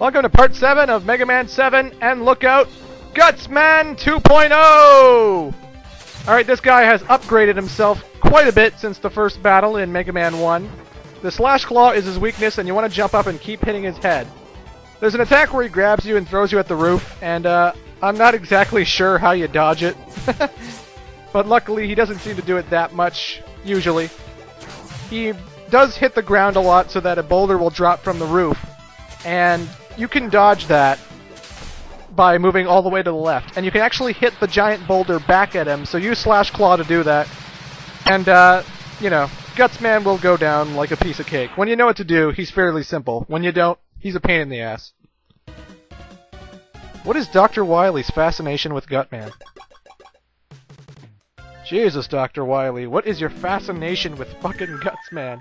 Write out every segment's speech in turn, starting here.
Welcome to part 7 of Mega Man 7, and look out, Gutsman 2.0! Alright, this guy has upgraded himself quite a bit since the first battle in Mega Man 1. The Slash Claw is his weakness, and you want to jump up and keep hitting his head. There's an attack where he grabs you and throws you at the roof, and I'm not exactly sure how you dodge it. But luckily, he doesn't seem to do it that much, usually. He does hit the ground a lot so that a boulder will drop from the roof, and you can dodge that by moving all the way to the left. And you can actually hit the giant boulder back at him, so use Slash Claw to do that. And, you know, Gutsman will go down like a piece of cake. When you know what to do, he's fairly simple. When you don't, he's a pain in the ass. What is Dr. Wily's fascination with Gutman? Jesus, Dr. Wily, what is your fascination with fucking Gutsman?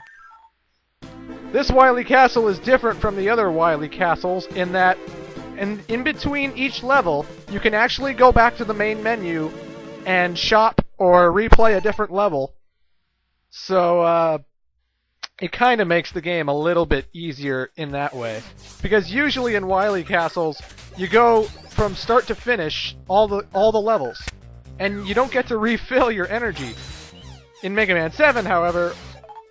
This Wily Castle is different from the other Wily Castles in that in between each level, you can actually go back to the main menu and shop or replay a different level. So, it kind of makes the game a little bit easier in that way. Because usually in Wily Castles, you go from start to finish all the levels, and you don't get to refill your energy. In Mega Man 7, however,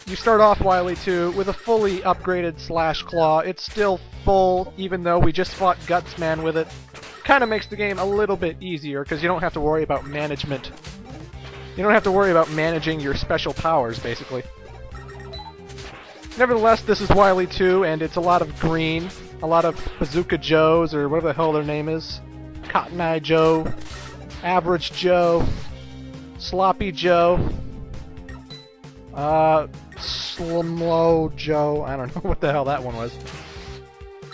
you start off Wily 2 with a fully upgraded Slash Claw. It's still full, even though we just fought Gutsman with it. Kind of makes the game a little bit easier, because you don't have to worry about management. You don't have to worry about managing your special powers, basically. Nevertheless, this is Wily 2, and it's a lot of green, a lot of Bazooka Joes, or whatever the hell their name is. Cotton Eye Joe, Average Joe, Sloppy Joe, Slumlo Joe, I don't know what the hell that one was.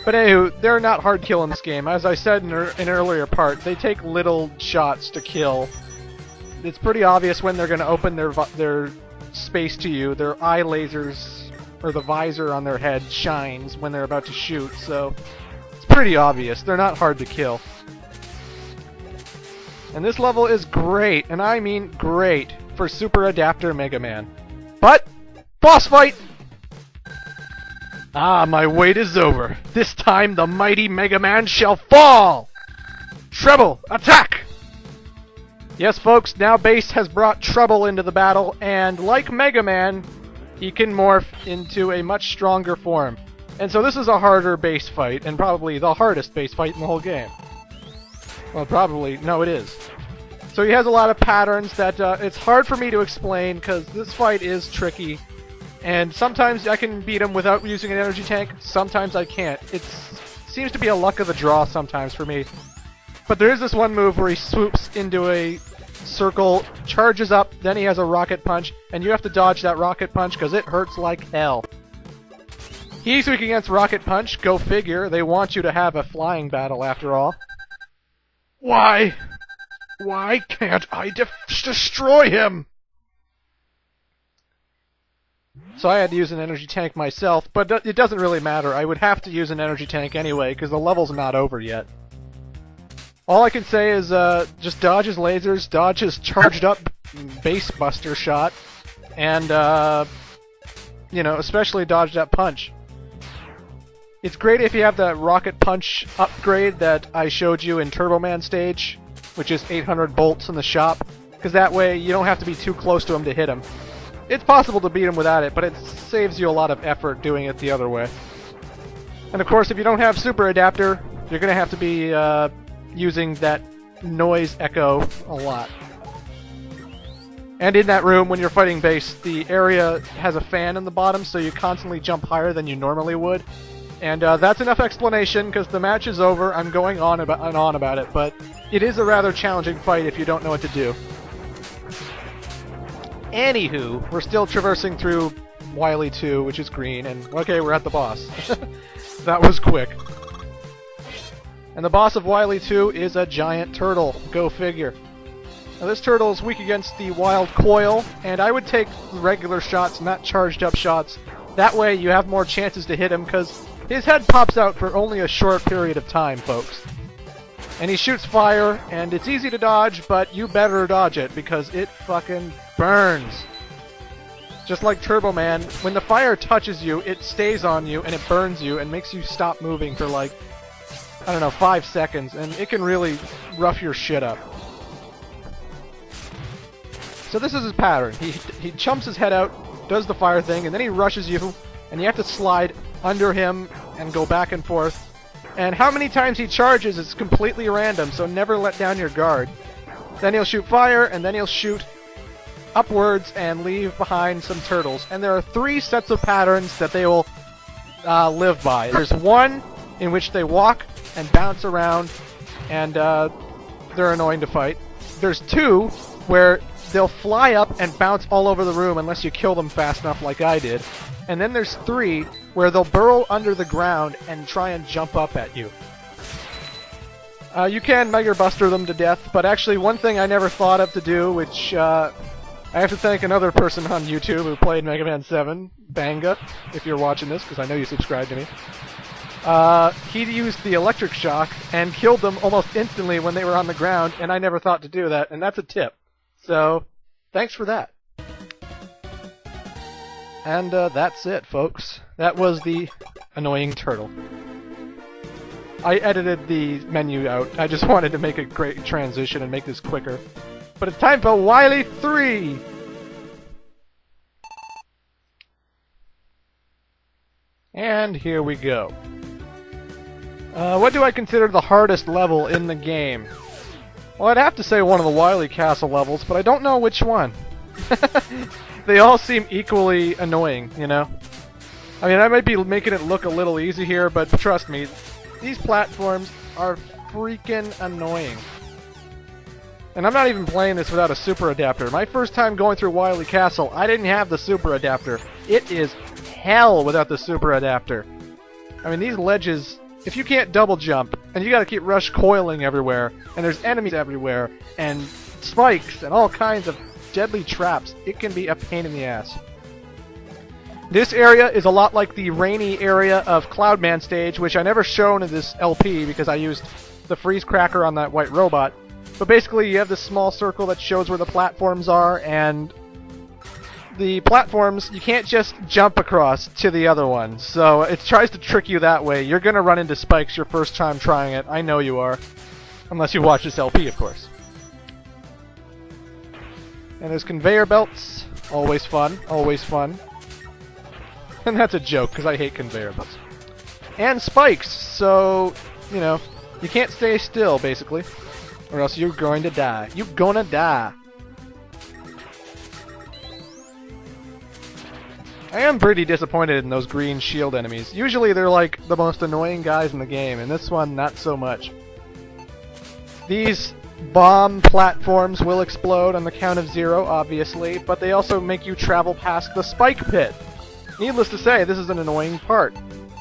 But anywho, they're not hard kill in this game. As I said in an earlier part, they take little shots to kill. It's pretty obvious when they're going to open their space to you. Their eye lasers, or the visor on their head, shines when they're about to shoot, so it's pretty obvious. They're not hard to kill. And this level is great, and I mean great, for Super Adapter Mega Man. But, boss fight! Ah, my wait is over. This time the mighty Mega Man shall fall! Treble, attack! Yes, folks, now Bass has brought Treble into the battle, and like Mega Man, he can morph into a much stronger form. And so this is a harder Bass fight, and probably the hardest Bass fight in the whole game. Well, probably, no it is. So he has a lot of patterns that it's hard for me to explain, because this fight is tricky. And sometimes I can beat him without using an energy tank, sometimes I can't. It seems to be a luck of the draw sometimes for me. But there is this one move where he swoops into a circle, charges up, then he has a rocket punch, and you have to dodge that rocket punch because it hurts like hell. He's weak against rocket punch, go figure. They want you to have a flying battle after all. Why? Why can't I destroy him? So I had to use an energy tank myself, but it doesn't really matter. I would have to use an energy tank anyway, because the level's not over yet. All I can say is just dodge his lasers, dodge his charged up Bass Buster shot, and, you know, especially dodge that punch. It's great if you have that rocket punch upgrade that I showed you in Turbo Man stage, which is 800 bolts in the shop, because that way you don't have to be too close to him to hit him. It's possible to beat him without it, but it saves you a lot of effort doing it the other way. And of course, if you don't have Super Adapter, you're going to have to be using that noise echo a lot. And in that room, when you're fighting Bass, the area has a fan in the bottom, so you constantly jump higher than you normally would. And that's enough explanation, because the match is over. I'm going on about it, but it is a rather challenging fight if you don't know what to do. Anywho, we're still traversing through Wily 2, which is green, and okay, we're at the boss. That was quick. And the boss of Wily 2 is a giant turtle. Go figure. Now this turtle is weak against the wild coil, and I would take regular shots, not charged up shots. That way you have more chances to hit him, because his head pops out for only a short period of time, folks. And he shoots fire, and it's easy to dodge, but you better dodge it, because it fucking burns. Just like Turbo Man, when the fire touches you, it stays on you, and it burns you, and makes you stop moving for like I don't know, 5 seconds, and it can really rough your shit up. So this is his pattern. He chumps his head out, does the fire thing, and then he rushes you, and you have to slide under him and go back and forth. And how many times he charges is completely random, so never let down your guard. Then he'll shoot fire, and then he'll shoot upwards and leave behind some turtles. And there are 3 sets of patterns that they will live by. There's one in which they walk and bounce around, and they're annoying to fight. There's 2 where they'll fly up and bounce all over the room unless you kill them fast enough like I did. And then there's 3 where they'll burrow under the ground and try and jump up at you. You can Mega Buster them to death, but actually one thing I never thought of to do, which I have to thank another person on YouTube who played Mega Man 7, Banga, if you're watching this, because I know you subscribe to me. He used the electric shock and killed them almost instantly when they were on the ground, and I never thought to do that, and that's a tip. So, thanks for that. And that's it, folks. That was the annoying turtle. I edited the menu out. I just wanted to make a great transition and make this quicker. But it's time for Wylie 3! And here we go. What do I consider the hardest level in the game? Well, I'd have to say one of the Wily Castle levels, but I don't know which one. They all seem equally annoying, you know? I mean, I might be making it look a little easy here, but trust me, these platforms are freaking annoying. And I'm not even playing this without a super adapter. My first time going through Wily Castle, I didn't have the super adapter. It is hell without the super adapter. I mean, these ledges, if you can't double jump, and you gotta keep rush coiling everywhere, and there's enemies everywhere, and spikes, and all kinds of deadly traps, it can be a pain in the ass. This area is a lot like the rainy area of Cloudman stage, which I never shown in this LP because I used the freeze cracker on that white robot. But basically you have this small circle that shows where the platforms are, and the platforms, you can't just jump across to the other one. So it tries to trick you that way. You're gonna run into spikes your first time trying it. I know you are. Unless you watch this LP, of course. And there's conveyor belts. Always fun. Always fun. And that's a joke, because I hate conveyor belts. And spikes, so, you know, you can't stay still, basically. Or else you're going to die. You're gonna die. I am pretty disappointed in those green shield enemies. Usually they're like the most annoying guys in the game, and this one, not so much. These bomb platforms will explode on the count of 0, obviously, but they also make you travel past the spike pit. Needless to say, this is an annoying part.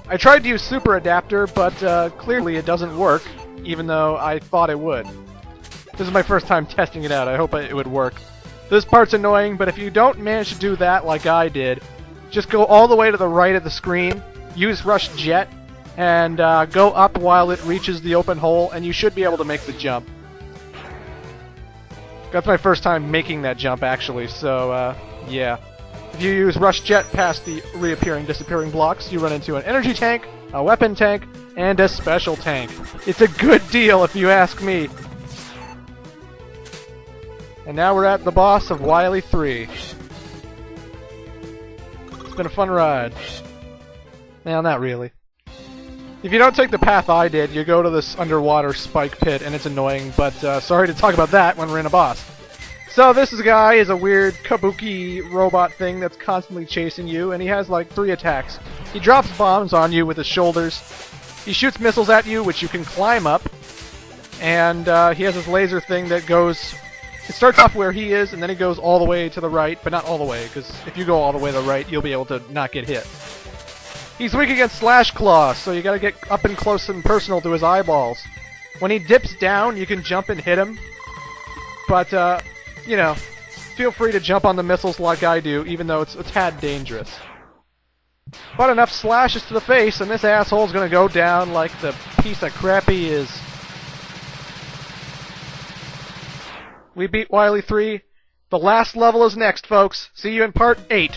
I tried to use Super Adapter, but clearly it doesn't work, even though I thought it would. This is my first time testing it out. I hope it would work. This part's annoying, but if you don't manage to do that like I did, just go all the way to the right of the screen, use Rush Jet, and go up while it reaches the open hole, and you should be able to make the jump. That's my first time making that jump, actually, so, yeah. If you use Rush Jet past the reappearing, disappearing blocks, you run into an energy tank, a weapon tank, and a special tank. It's a good deal, if you ask me. And now we're at the boss of Wylie 3. It's been a fun ride. Well, not really. If you don't take the path I did, you go to this underwater spike pit, and it's annoying, but sorry to talk about that when we're in a boss. So this guy is a weird kabuki robot thing that's constantly chasing you, and he has like 3 attacks. He drops bombs on you with his shoulders. He shoots missiles at you, which you can climb up. And he has this laser thing that goes... It starts off where he is, and then it goes all the way to the right, but not all the way, because if you go all the way to the right, you'll be able to not get hit. He's weak against Slash Claw, so you gotta get up and close and personal to his eyeballs. When he dips down, you can jump and hit him. But, you know, feel free to jump on the missiles like I do, even though it's a tad dangerous. But enough slashes to the face, and this asshole's gonna go down like the piece of crap he is. We beat Wylie 3. The last level is next, folks. See you in Part 8.